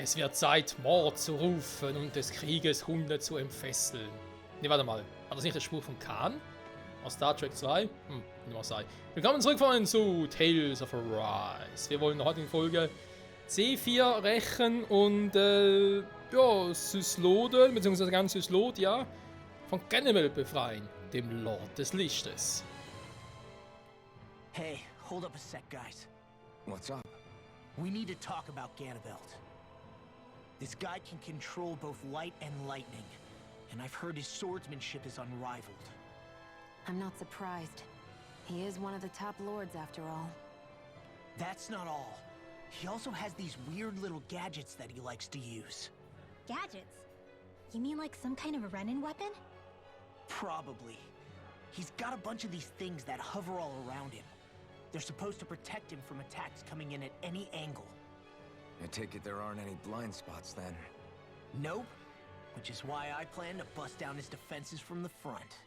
Es wird Zeit, Mord zu rufen und des Krieges Hunde zu entfesseln. Ne, warte mal. War das nicht der Spruch von Khan? Aus Star Trek 2? Nummer sei. Willkommen zurück von zu Tales of Arise. Wir wollen in der heutigen Folge C4 rächen und, ja, Syslode, beziehungsweise ganz Syslod, ja, von Ganymede befreien, dem Lord des Lichtes. Hey, hold up a sec, guys. What's up? We need to talk about Ganybelt. This guy can control both light and lightning, and I've heard his swordsmanship is unrivaled. I'm not surprised. He is one of the top lords after all. That's not all. He also has these weird little gadgets that he likes to use. Gadgets? You mean like some kind of a Renin weapon? Probably. He's got a bunch of these things that hover all around him. They're supposed to protect him from attacks coming in at any angle. I take it there aren't any blind spots then. Nope. Which is why I plan to bust down his defenses from the front.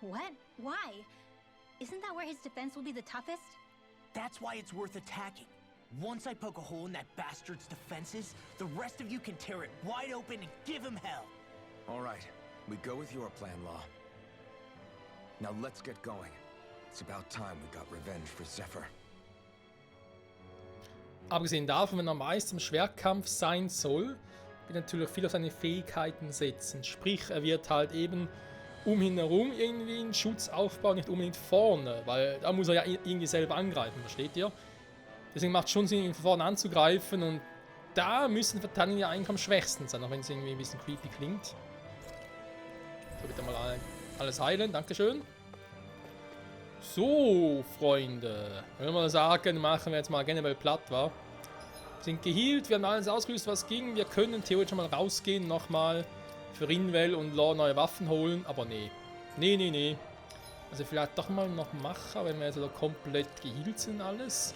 What? Why? Isn't that where his defense will be the toughest? That's why it's worth attacking. Once I poke a hole in that bastard's defenses, the rest of you can tear it wide open and give him hell. All right, we go with your plan, Law. Now let's get going. It's about time we got revenge for Zephyr. Abgesehen davon, wenn er meist im Schwertkampf sein soll, wird natürlich viel auf seine Fähigkeiten setzen. Sprich, er wird halt eben um ihn herum irgendwie einen Schutz aufbauen, nicht unbedingt vorne, weil da muss er ja irgendwie selber angreifen, versteht ihr? Deswegen macht es schon Sinn, ihn von vorne anzugreifen und da müssen Verteidiger ja eigentlich am schwächsten sein, auch wenn es irgendwie ein bisschen creepy klingt. So, bitte mal alles heilen, dankeschön. So, Freunde, würde mal sagen, machen wir jetzt mal generell platt, wa? Sind geheilt, wir haben alles ausgelöst, was ging. Wir können theoretisch mal rausgehen, nochmal für Rinwell und Law neue Waffen holen, aber nee. Nee. Also vielleicht doch mal noch Macher, wenn wir jetzt da komplett geheilt sind alles.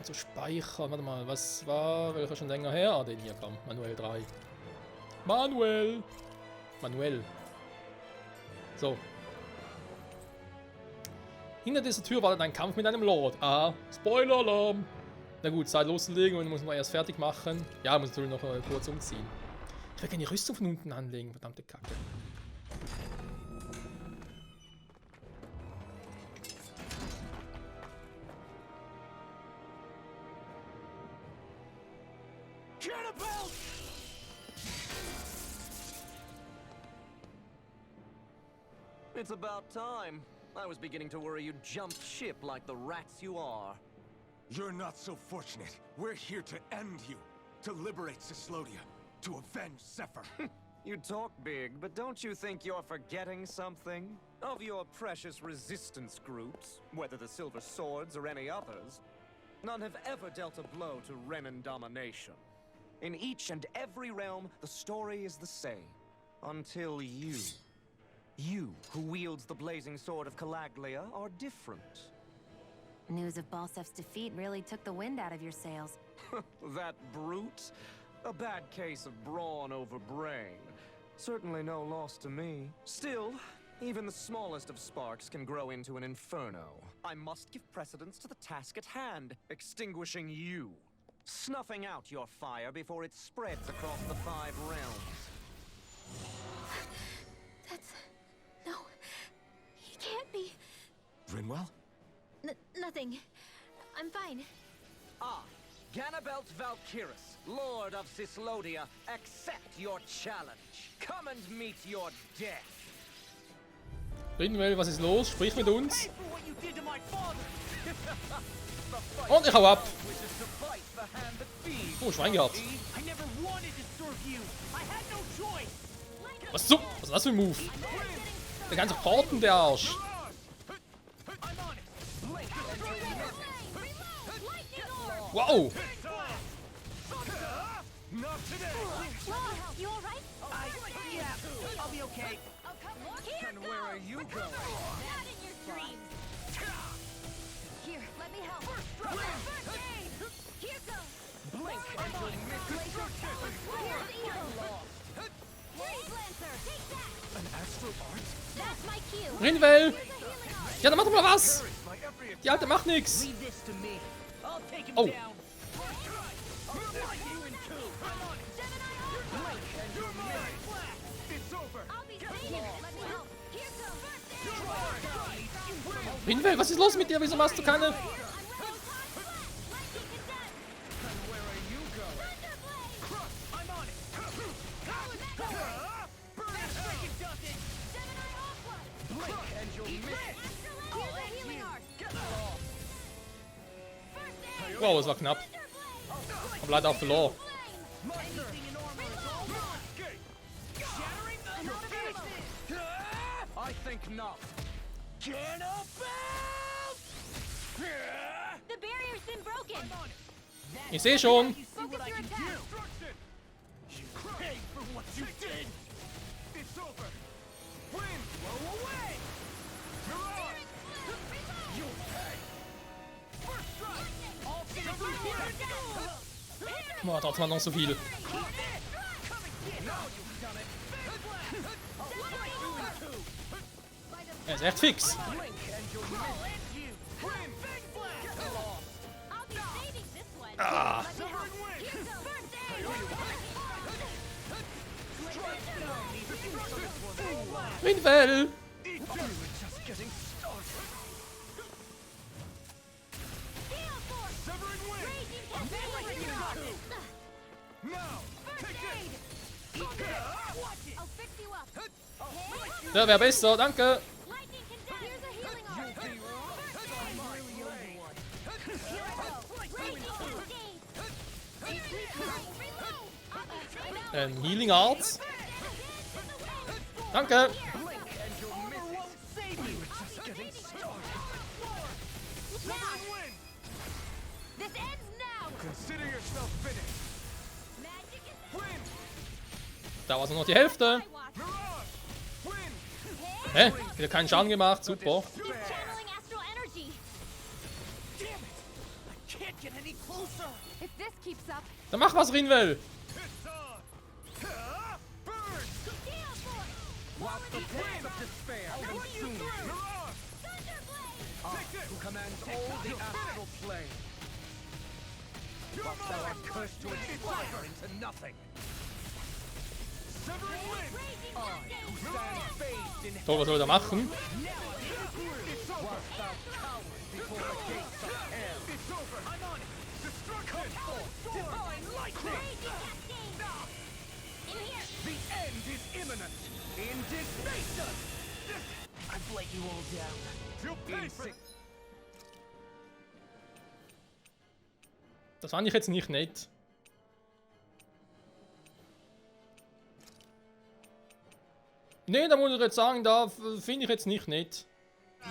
Also speichern, warte mal, was war, welcher schon länger her? Ah, den hier, komm, Manuel 3. Manuel! So. Hinter dieser Tür wartet ein Kampf mit einem Lord. Ah, Spoiler-Alarm! Na gut, Zeit loszulegen und muss man erst fertig machen. Ja, muss natürlich noch kurz umziehen. Ich will gerne die Rüstung von unten anlegen, verdammte Kacke. It's about time. I was beginning to worry you'd jumped ship like the rats you are. You're not so fortunate. We're here to end you. To liberate Cyslodia. To avenge Zephyr. You talk big, but don't you think you're forgetting something? Of your precious resistance groups, whether the Silver Swords or any others, none have ever dealt a blow to Renin domination. In each and every realm, the story is the same. Until you. You, who wields the blazing sword of Calaglia, are different. News of Balsef's defeat really took the wind out of your sails. That brute? A bad case of brawn over brain. Certainly no loss to me. Still, even the smallest of sparks can grow into an inferno. I must give precedence to the task at hand, extinguishing you. Snuffing out your fire before it spreads across the 5 realms. No. He can't be. Rinwell? Nothing. I'm fine. Ah, Ganybelt Valkyrus, Lord of Cyslodia, accept your challenge. Come and meet your death. Rinwell, was ist los? Sprich mit uns. Und ich hau ab. Oh, Schwein gehabt. Was so? Was ist das für ein Move? Der ganze Porten, der Arsch. Wow. You all right? Yeah, I'll be okay. And where are you going? Not in your dreams. Here, let me help. First aid. Here goes. Blink and you'll miss destruction. Here's evil. Freeze Lancer, take that. An astral art? That's my cue. Rinwell. Here's a healing art. Ja, dann mach doch mal was. Die Alte macht nix. Leave this to me. I'll take him Oh. down. I'll fight you in Rinwell, was ist los mit dir? Wieso machst du keine... Wow, es war knapp. Aber leider auch verloren. I think not. The barrier's been broken. Ich sehe schon. Focus your attack. Pay for what you did! It's over! Win! Blow away! Mirage! You pay! First strike! All things here! Boah, da hat man noch so viel. Er ist echt fix. I'll be saving this one. Ah. Let me help. Here's the first aid. Rinwell. Just getting started! Heal force. Severing wind! Raging cascade. Now! First Take aid. I'll fix you up. Der wäre besser, danke. Lightning condensed. Here's a healing art. First aid. Raging cascade. Reload. Healing Arts. Danke. This ends now. Consider yourself finished! Magic is Win! Da war es nur noch die Hälfte. I watch. Mirage! Win! Hä? Wieder keinen Schaden gemacht, super. He's channeling astral energy. Damn it! I can't get any closer! If this keeps up, Dann mach was, Rinwell. It's on! Burn! heal force. While the depths of despair consume you, Mirage! Thunderblade. who commands all the astral plane, You're thou mine! art cursed to expire into nothing. Severing wind! Raging Who cascade. stands bathed in So, was soll er machen? It's over! whilst thou cowerest before the gates of hell. It's over! I'm on it! Destruction! Divine lightning! Raging cascade. In here. The end is imminent! Indignation! I've let you all down. You'll pay for Insig- Das fand ich jetzt nicht nett. Nee, da muss ich jetzt sagen, da finde ich jetzt nicht nett.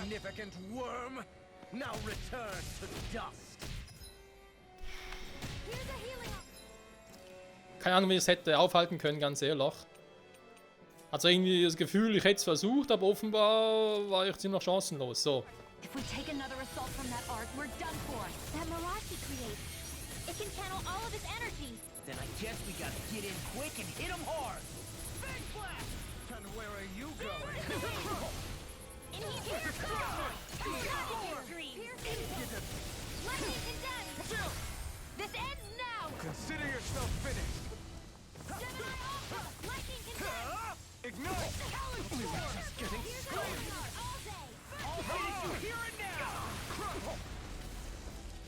Significant worm! Now return to dust! Here's a healing art. Keine Ahnung, wie ich es hätte aufhalten können, ganz ehrlich. Also irgendwie das Gefühl, ich hätte es versucht, aber offenbar war ich ziemlich chancenlos. So. If we take another assault from that arc, we're done for. That mirage he creates. It can channel all of his energy. Then I guess we gotta get in quick and hit him hard! Big blast! And where are you going? In here. Your dreams. Lightning condensed. This ends now. Consider yourself finished! Gemini Alpha. Lightning condensed. Ignite! We were just getting started! All day. Here and now!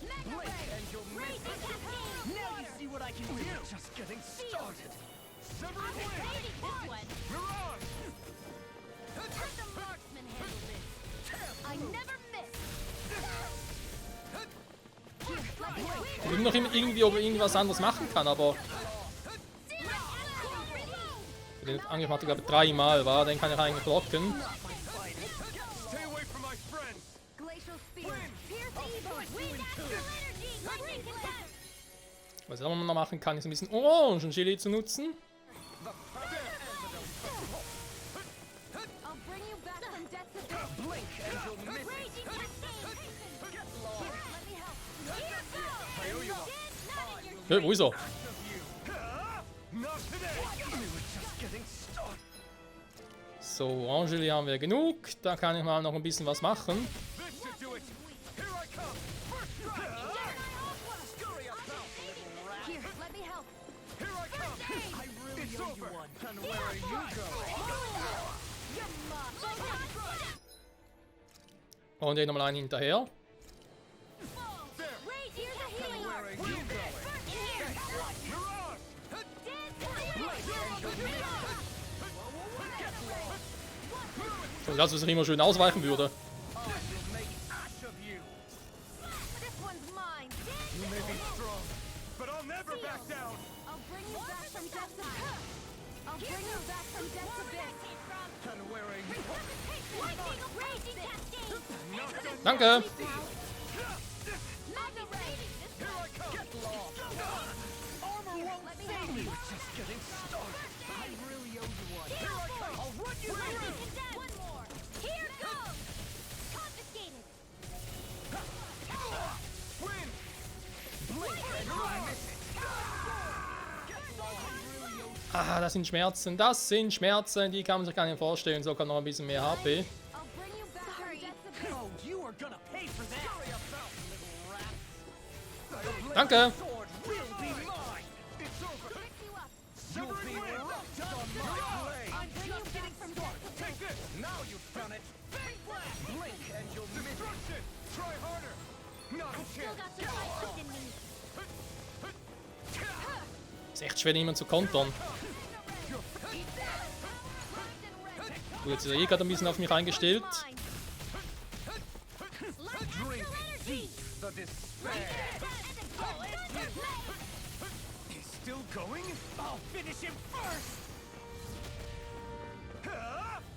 Mega Blink ray. and you'll miss Raging it! cascade. Now you see what I can We do! were just getting started! Severing wind! Saving this one. Mirage! Let the marksman handle this. I never miss. Ich will noch irgendwie, ob er irgendwas anderes machen kann, aber den Angriff hatte ich glaube 3-mal, war, den kann ich eigentlich blocken. Stay away from my friends! Glacial spear. Pierce evil. Wind astral energy. Lightning condensed. Was ich auch noch machen kann, ist ein bisschen Orangen-Chili zu nutzen. I'll bring you back from death to death. Blink and you'll miss it! Raging cascade. Get lost! Here, let me help. Here you go. Not in your Hey, wo ist er? Not today! We were just getting started! So, Orangen-Chili haben wir genug. Da kann ich mal noch ein bisschen was machen. This should do it! Here I come! First strike! Here, let me help. Here I come! I really It's owe you over. one. And where are you going? Und hier nochmal einen hinterher. Raise here's a healing Where arc. are you going? Und das, was ich immer schön ausweichen würde. This one's mine. You may be strong, but I'll never back down! I'll bring you back from death's abyss. I'll bring you back from death's abyss. And where are you? Lightning raging cascade. Danke! Magna ray. Here I come! Get lost! Armor won't save me. Just getting started. I really owe you one. Here I come. I'll run you through! One more. Here goes. Confiscated. Win! Ah, das sind Schmerzen. Das sind Schmerzen, die kann man sich gar nicht vorstellen. So kann noch ein bisschen mehr HP. I'll bring you back from death's abyss. Oh, you are gonna pay for that! Danke! Sword will be mine! It's over! Pick you up. You'll be rocked on my blade! I'll bring you back from death's abyss. Take this! Now you've done it. Blink and you'll miss it. Destruction! Try harder! Not a Still chance! got some life left in me. Ist echt schwer, jemanden zu kontern. Gut, jetzt ist er eh gerade ein bisschen auf mich eingestellt. Drink deep the despair. He's still going? I'll finish him first!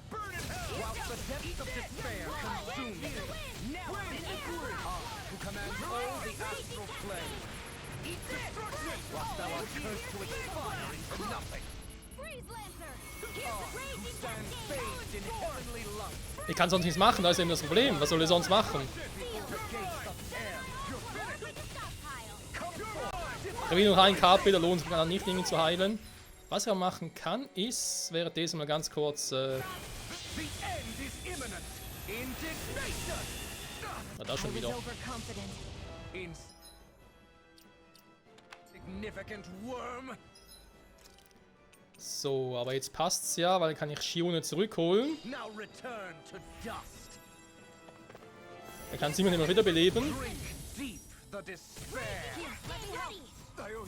Burn in hell! Whilst the depths of despair consume you, Now I'm in the groove! who commands all the astral plane, whilst thou art cursed to expire into nothing, Freeze Lancer. Here's raging stand cascade. bathed in heavenly light. Ich kann sonst nichts machen, da ist eben das Problem. Was soll er sonst machen? Ich habe nur noch einen KP, da lohnt sich nicht, ihn zu heilen. Was er machen kann, ist, währenddessen mal ganz kurz. The end is imminent. Indignation. Na, da schon wieder. Overconfident. Significant worm. So, aber jetzt passt's ja, weil dann kann ich Shione zurückholen. Now return to dust. Er kann sie mir immer wieder beleben. Drink deep the despair. Let me help. I owe you a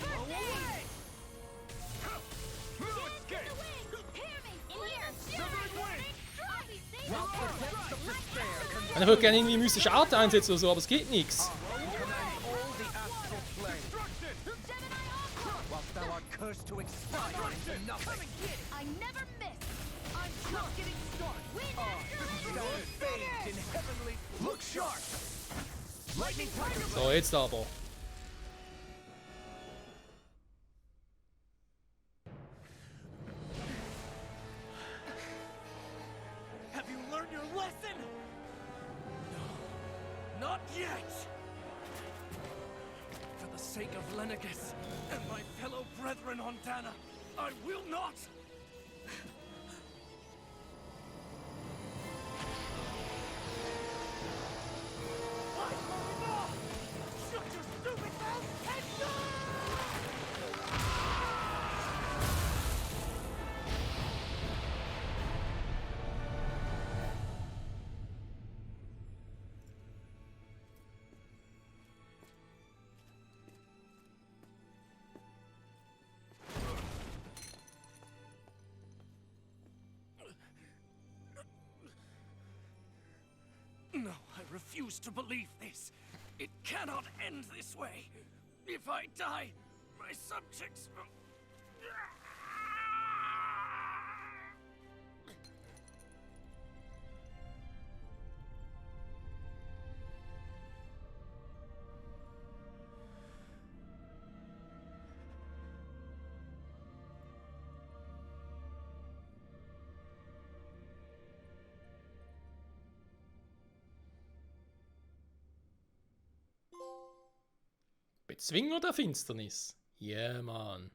No escape! Hear me. In here. Severing wing! I'll be safe. Whilst the depths of despair Ich würde gerne irgendwie mystische Art einsetzen oder so, aber es geht nichts. commands all the astral plane, Destruction! whilst thou art cursed to expire into nothing. I never miss. I'm just getting started. Win Stand bathed in heavenly. Look sharp! Lightning tiger! So, jetzt aber. Have you learned your lesson? No, not yet! For the sake of Lenegus and my fellow brethren on Dana, I will not! Shut your stupid mouth and No, I refuse to believe this. It cannot end this way. If I die, my subjects will... Bezwinger der Finsternis. Yeah, man.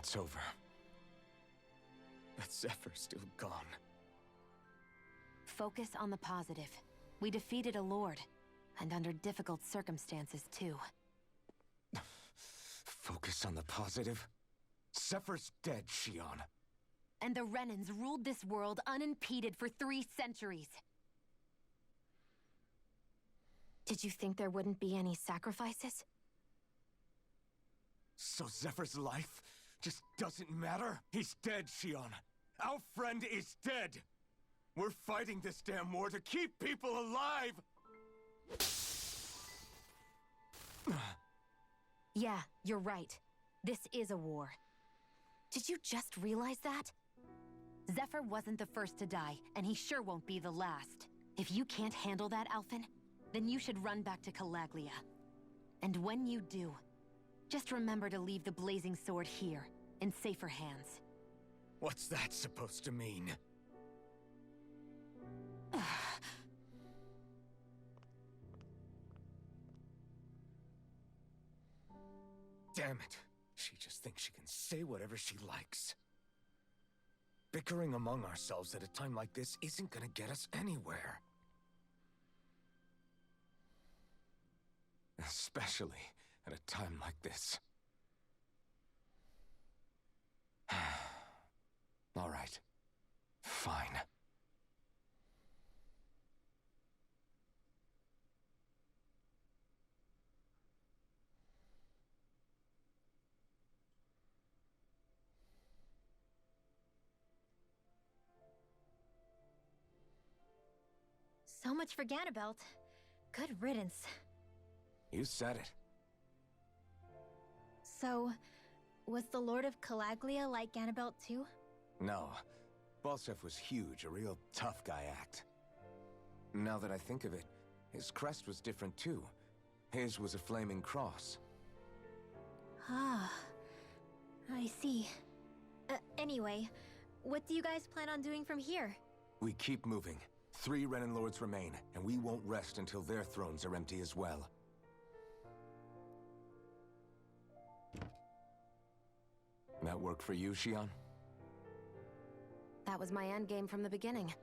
It's over. But Zephyr's still gone. Focus on the positive. We defeated a lord, and under difficult circumstances, too. Focus on the positive? Zephyr's dead, Shion. And the Renans ruled this world unimpeded for 3 centuries. Did you think there wouldn't be any sacrifices? So Zephyr's life just doesn't matter? He's dead, Shion. Our friend is dead. We're fighting this damn war to keep people alive! Yeah, you're right. This is a war. Did you just realize that? Zephyr wasn't the first to die, and he sure won't be the last. If you can't handle that, Alphen, then you should run back to Calaglia. And when you do, just remember to leave the Blazing Sword here, in safer hands. What's that supposed to mean? Damn it. She just thinks she can say whatever she likes. Bickering among ourselves at a time like this isn't gonna get us anywhere. Especially at a time like this. All right. Fine. So much for Ganabelt. Good riddance. You said it. So, was the Lord of Calaglia like Ganabelt too? No. Balseph was huge, a real tough guy act. Now that I think of it, his crest was different too. His was a flaming cross. Ah, I see. Anyway, what do you guys plan on doing from here? We keep moving. 3 Renan Lords remain, and we won't rest until their thrones are empty as well. That work for you, Shion? That was my endgame from the beginning.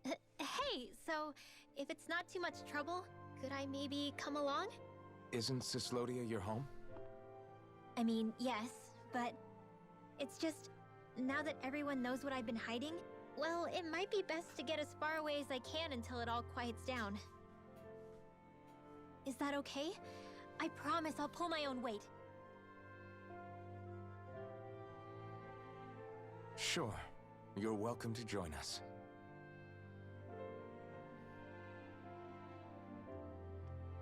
Hey, so, if it's not too much trouble, could I maybe come along? Isn't Cyslodia your home? I mean, yes, but it's just, now that everyone knows what I've been hiding, well, it might be best to get as far away as I can until it all quiets down. Is that okay? I promise I'll pull my own weight. Sure. You're welcome to join us.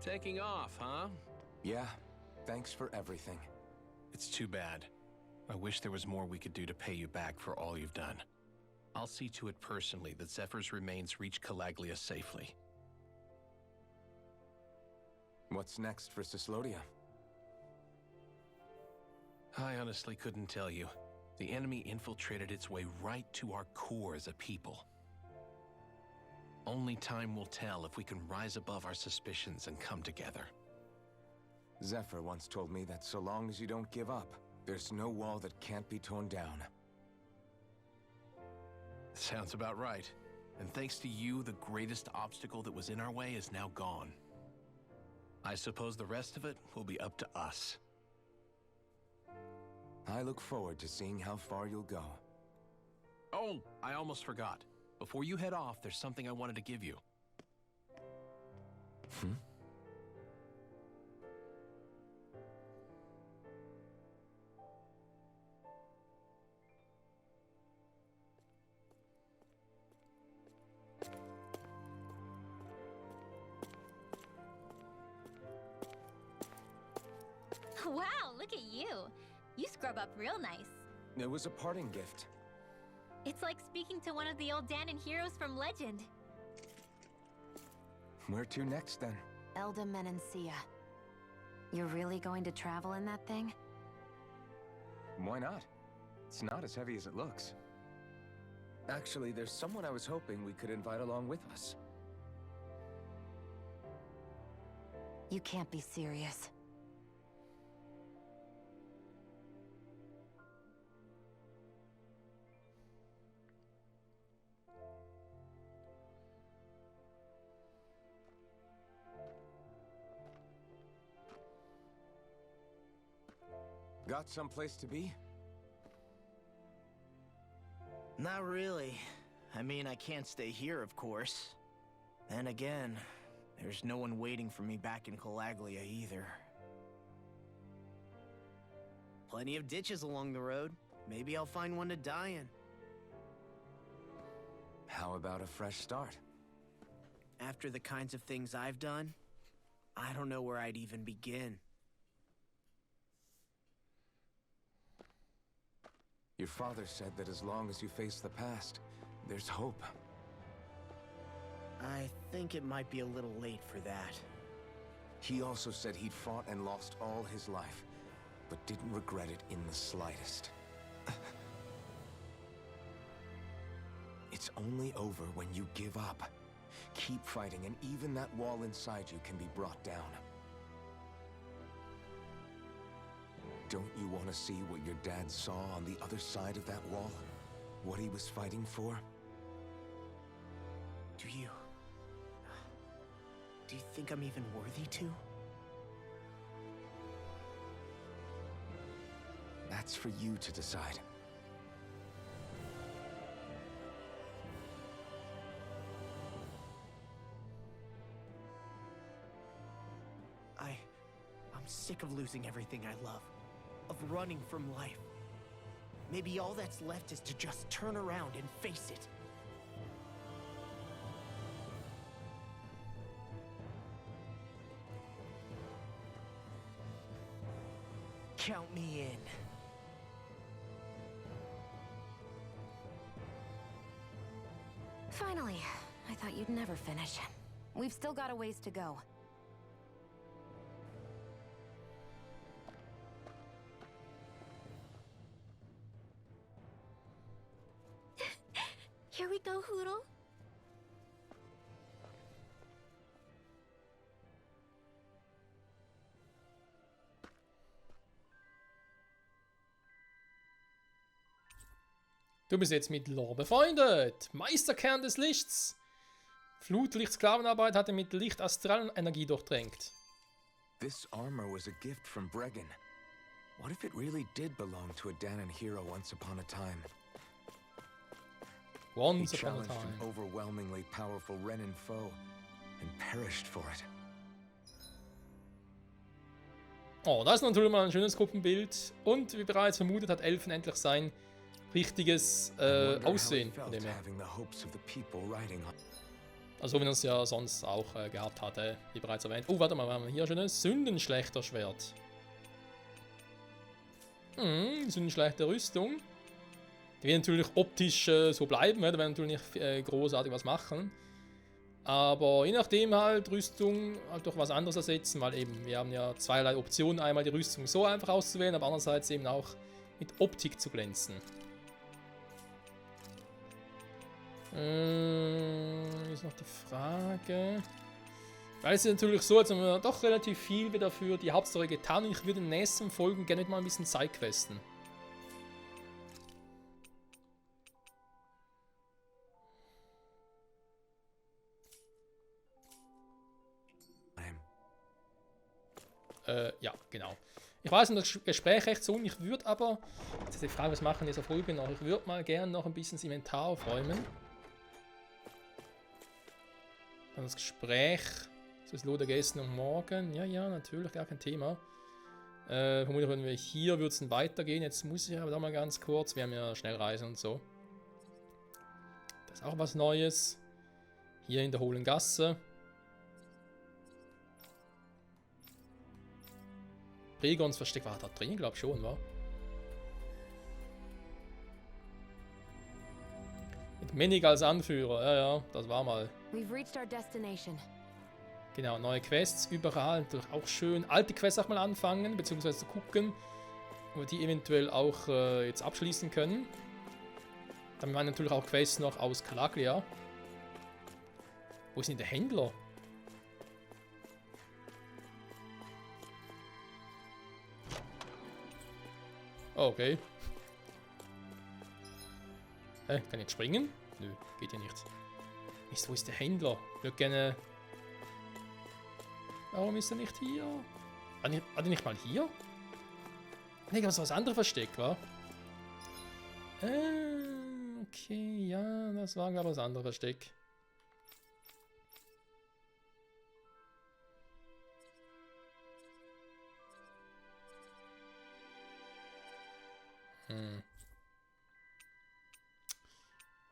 Taking off, huh? Yeah. Thanks for everything. It's too bad. I wish there was more we could do to pay you back for all you've done. I'll see to it personally that Zephyr's remains reach Calaglia safely. What's next for Cyslodia? I honestly couldn't tell you. The enemy infiltrated its way right to our core as a people. Only time will tell if we can rise above our suspicions and come together. Zephyr once told me that so long as you don't give up, there's no wall that can't be torn down. Sounds about right. And thanks to you, the greatest obstacle that was in our way is now gone. I suppose the rest of it will be up to us. I look forward to seeing how far you'll go. Oh, I almost forgot. Before you head off, there's something I wanted to give you. Wow, look at you. You scrub up real nice. It was a parting gift. It's like speaking to one of the old Danon heroes from legend. Where to next, then? Elda Menancia. You're really going to travel in that thing? Why not? It's not as heavy as it looks. Actually, there's someone I was hoping we could invite along with us. You can't be serious. Got someplace to be? Not really. I mean, I can't stay here, of course. Then again, there's no one waiting for me back in Calaglia either. Plenty of ditches along the road. Maybe I'll find one to die in. How about a fresh start? After the kinds of things I've done, I don't know where I'd even begin. Your father said that as long as you face the past, there's hope. I think it might be a little late for that. He also said he'd fought and lost all his life, but didn't regret it in the slightest. It's only over when you give up. Keep fighting, and even that wall inside you can be brought down. Don't you want to see what your dad saw on the other side of that wall? What he was fighting for? Do you think I'm even worthy to? That's for you to decide. I'm sick of losing everything I love. Of running from life. Maybe all that's left is to just turn around and face it. Count me in. Finally. I thought you'd never finish. We've still got a ways to go. Here we go, Hootle. Du bist jetzt mit Lore befreundet. Meisterkern des Lichts. Flutlichtsklavenarbeit hatte mit Licht Astralenergie durchdrängt. This armor was a gift from Bregan. What if it really did belong to a Dahnan hero once upon a time? Once He upon a challenged an time. overwhelmingly powerful Renan foe and perished for it. Oh, das ist natürlich mal ein schönes Gruppenbild. Und wie bereits vermutet, hat Elfen endlich sein richtiges Aussehen. Von dem her. Also wie er es ja sonst auch gehabt hatte, wie bereits erwähnt. Oh, warte mal, wir haben hier schon ein Sündenschlechter-Schwert. Sündenschlechter Rüstung. Die wird natürlich optisch so bleiben, da werden natürlich nicht großartig was machen. Aber je nachdem halt Rüstung halt durch was anderes ersetzen, weil eben wir haben ja zweierlei Optionen. Einmal die Rüstung so einfach auszuwählen, aber andererseits eben auch mit Optik zu glänzen. Ist noch die Frage. Weil es ist natürlich so, jetzt haben wir doch relativ viel wieder für die Hauptstory getan und ich würde in den nächsten Folgen gerne mal ein bisschen Sidequesten. Ja, genau. Ich weiß, das Gespräch recht so. Ich würde aber, jetzt ist die Frage, was machen wir in dieser Folge noch? Ich würde mal gerne noch ein bisschen das Inventar aufräumen. Dann das Gespräch. Das Loder gestern und morgen. Ja, natürlich, gar kein Thema. Vermutlich, wenn wir hier würde es dann weitergehen. Jetzt muss ich aber da mal ganz kurz. Wir haben ja Schnellreisen und so. Das ist auch was Neues. Hier in der Hohlen Gasse. Pregons Versteck war da drin, glaube ich schon, war. Mit Menig als Anführer, ja, das war mal. We've reached our destination. Genau, neue Quests überall, natürlich auch schön. Alte Quests auch mal anfangen, beziehungsweise gucken, ob wir die eventuell auch jetzt abschließen können. Dann waren natürlich auch Quests noch aus Calaglia. Wo ist denn der Händler? Okay. Kann ich jetzt springen? Nö, geht ja nicht. Mist, wo ist der Händler? Ich würde gerne... Warum ist er nicht hier? War der nicht mal hier? Nee, gab es was anderes versteckt, wa? Okay, ja, das war, glaube ich, das andere Versteck.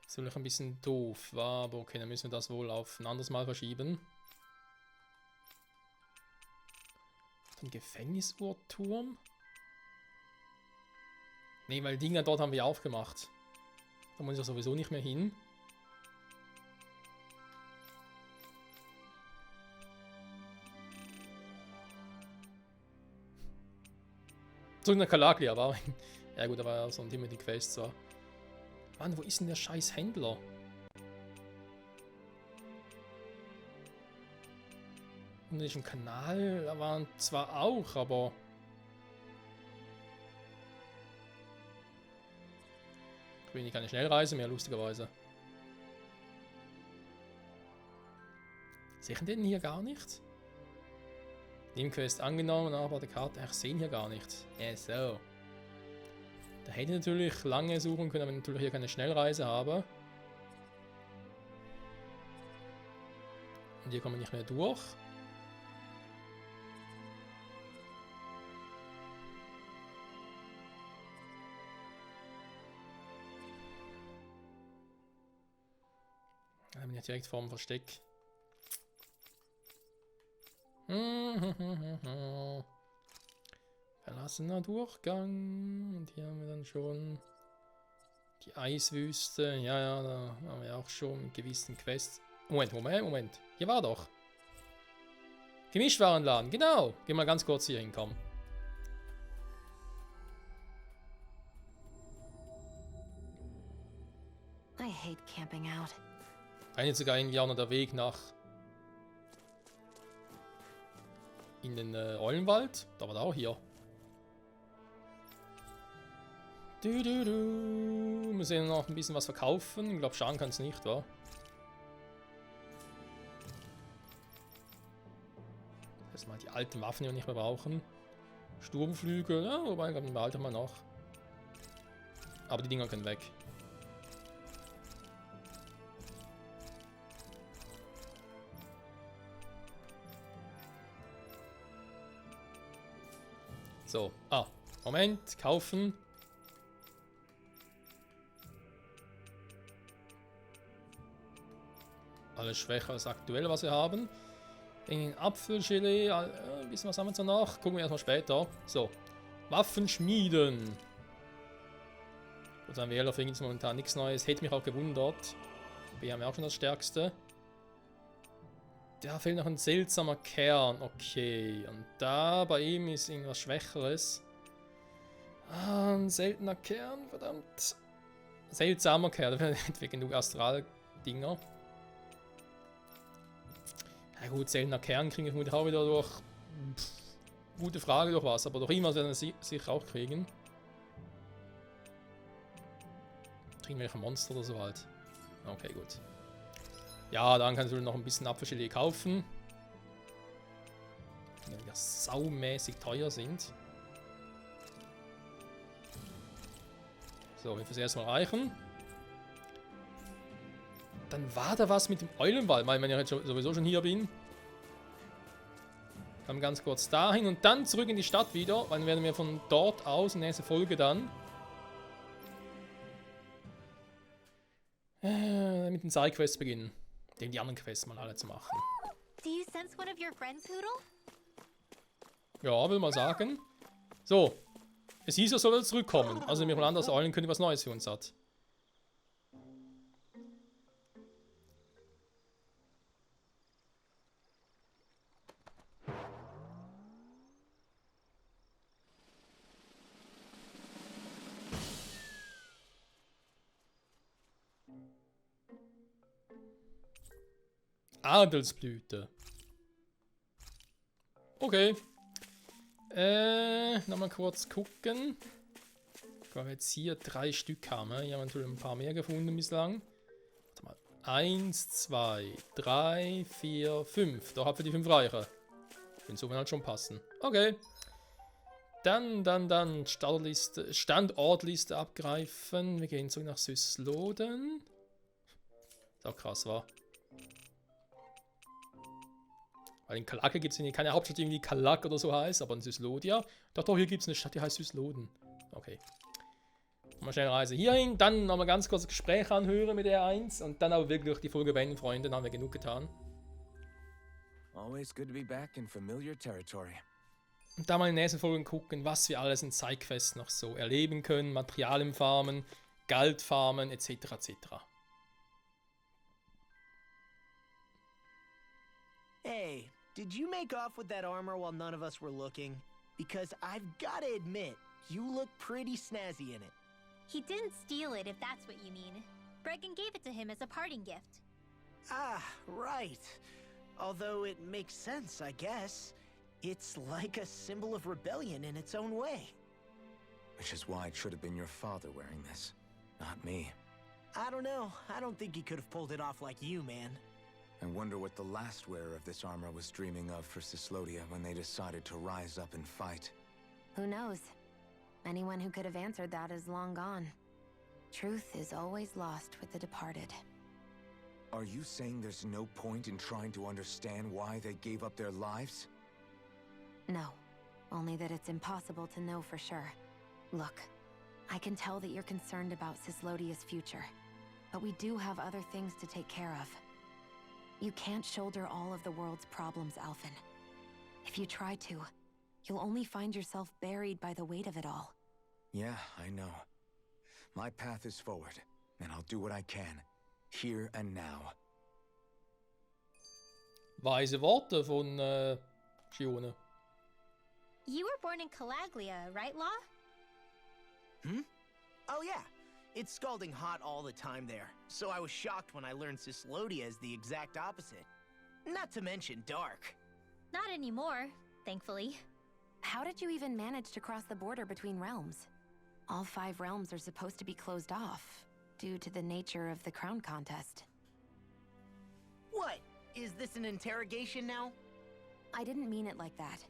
Ist natürlich ein bisschen doof, war, aber okay, dann müssen wir das wohl auf ein anderes Mal verschieben. Den Gefängnisurturm? Ne, weil Dinger dort haben wir aufgemacht. Da muss ich ja sowieso nicht mehr hin. Zurück nach Calaglia, war. Ja gut, da war ja so ein Ding mit den Quests, war. Mann, wo ist denn der scheiß Händler? Und in diesem Kanal, da waren zwar auch, aber... Ich will nicht keine Schnellreise mehr, lustigerweise. Sehen den hier gar nicht? Nebenquest angenommen, aber die Karte, ach, sehen hier gar nicht. Ja, so. Da hätte ich natürlich lange suchen können, wenn ich natürlich hier keine Schnellreise habe. Und hier kommen wir nicht mehr durch. Da bin ich direkt vor dem Versteck. Verlassener Durchgang. Und hier haben wir dann schon die Eiswüste. Ja, ja, da haben wir auch schon einen gewissen Quest. Moment. Hier war doch. Gemischtwarenladen, genau. Geh mal ganz kurz hier hinkommen. I hate camping out. Eigentlich sogar irgendwie auch noch der Weg nach in den Eulenwald. Da war der auch hier. Wir müssen noch ein bisschen was verkaufen. Ich glaube, schaden kann es nicht, wa? Erstmal die alten Waffen, die wir nicht mehr brauchen. Sturmflügel, ja, wobei, ich glaube, die behalten wir noch. Aber die Dinger können weg. So, Moment, kaufen. Alles schwächer als aktuell, was wir haben. Den Apfelgelee, ein bisschen was haben wir noch. Gucken wir erstmal später. So, Waffen schmieden. Gut, am Wähler findet es momentan nichts Neues. Hätte mich auch gewundert. Wir haben ja auch schon das Stärkste. Da fehlt noch ein seltsamer Kern. Okay, und da bei ihm ist irgendwas Schwächeres. Ein seltener Kern, verdammt. Seltsamer Kern, da fehlt wir genug Astral-Dinger. Ja gut, seltener Kern kriegen wir vermutlich auch wieder durch... gute Frage, durch was, aber durch irgendwas werden wir sicher auch kriegen. Irgendwelche Monster oder so halt. Okay, gut. Ja, dann kannst du noch ein bisschen Apfelgelee kaufen. Die ja saumäßig teuer sind. So, wir fürs erste Mal reichen. Dann war da was mit dem Eulenwald, weil ich jetzt sowieso schon hier bin. Dann ganz kurz dahin und dann zurück in die Stadt wieder. Dann werden wir von dort aus in der nächsten Folge dann mit den Sidequests beginnen. Die anderen Quests mal alle zu machen. Do you sense one of your friends, Hoodle? Ja, will mal sagen. So. Es hieß, er soll zurückkommen. Also wir mal an, dass Eulen könnte was Neues für uns hat. Adelsblüte. Okay. Nochmal kurz gucken. Weil wir jetzt hier 3 Stück haben. Ne? Hier haben wir natürlich ein paar mehr gefunden bislang. Warte mal. 1, 2, 3, 4, 5. Da haben wir die 5 reicher. Wenn so halt schon passen. Okay. Dann Standortliste abgreifen. Wir gehen zurück nach Süßloden. Ist auch krass, war. Weil in Kalake gibt es keine Hauptstadt, die irgendwie Kalak oder so heißt, aber in Süßlodia. Doch, hier gibt es eine Stadt, die heißt Süßloden. Okay. Mal schnell Reise hierhin, dann nochmal ganz kurz ein Gespräch anhören mit R1 und dann aber wirklich die Folge beenden, Freunde. Dann haben wir genug getan. Always good to be back in familiar territory. Und da mal in den nächsten Folgen gucken, was wir alles in Sidequests noch so erleben können. Materialien farmen, Geld farmen, etc. etc. Hey, did you make off with that armor while none of us were looking? Because I've gotta admit, you look pretty snazzy in it. He didn't steal it, if that's what you mean. Bregan gave it to him as a parting gift. Ah, right. Although it makes sense, I guess. It's like a symbol of rebellion in its own way. Which is why it should have been your father wearing this, not me. I don't know. I don't think he could have pulled it off like you, man. I wonder what the last wearer of this armor was dreaming of for Cyslodia when they decided to rise up and fight. Who knows? Anyone who could have answered that is long gone. Truth is always lost with the departed. Are you saying there's no point in trying to understand why they gave up their lives? No, only that it's impossible to know for sure. Look, I can tell that you're concerned about Cyslodia's future, but we do have other things to take care of. You can't shoulder all of the world's problems, Alphen. If you try to, you'll only find yourself buried by the weight of it all. Yeah, I know. My path is forward, and I'll do what I can, here and now. Weise Worte von Gione. You were born in Calaglia, right, Law? Oh yeah. It's scalding hot all the time there, so I was shocked when I learned Cyslodia is the exact opposite. Not to mention dark. Not anymore, thankfully. How did you even manage to cross the border between realms? All 5 realms are supposed to be closed off, due to the nature of the crown contest. What? Is this an interrogation now? I didn't mean it like that.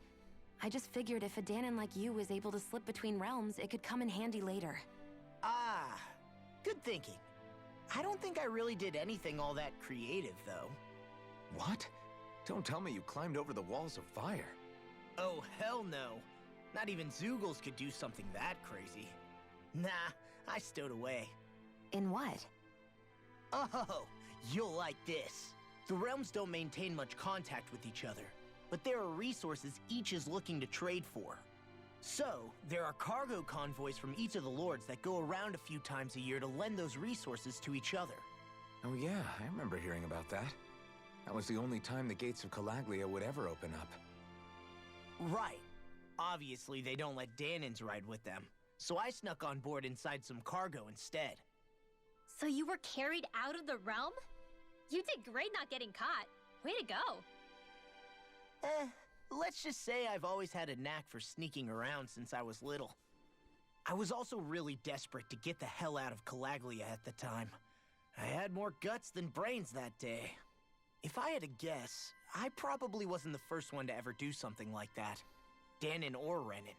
I just figured if a Danon like you was able to slip between realms, it could come in handy later. Ah, good thinking. I don't think I really did anything all that creative, though. What? Don't tell me you climbed over the walls of fire. Oh, hell no. Not even Zeugles could do something that crazy. Nah, I stowed away. In what? Oh, you'll like this. The realms don't maintain much contact with each other, but there are resources each is looking to trade for. So, there are cargo convoys from each of the lords that go around a few times a year to lend those resources to each other. Oh yeah, I remember hearing about that. That was the only time the gates of Calaglia would ever open up. Right. Obviously, they don't let Danons ride with them, so I snuck on board inside some cargo instead. So you were carried out of the realm? You did great not getting caught. Way to go. Let's just say I've always had a knack for sneaking around since I was little. I was also really desperate to get the hell out of Calaglia at the time. I had more guts than brains that day. If I had to guess, I probably wasn't the first one to ever do something like that. Danon or Renan.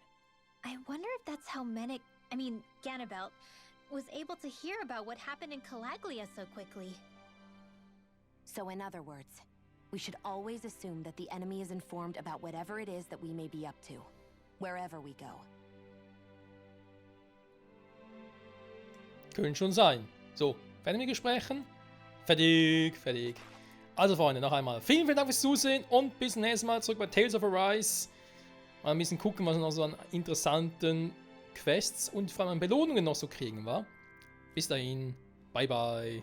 I wonder if that's how Ganabelt, was able to hear about what happened in Calaglia so quickly. So in other words, we should always assume that the enemy is informed about whatever it is that we may be up to, wherever we go. Könnte schon sein. So, fertig mit Gesprächen? Fertig. Also Freunde, noch einmal vielen Dank fürs Zusehen und bis zum nächsten Mal zurück bei Tales of Arise. Mal ein bisschen gucken, was wir noch so an interessanten Quests und vor allem an Belohnungen noch so kriegen, wa? Bis dahin, bye bye.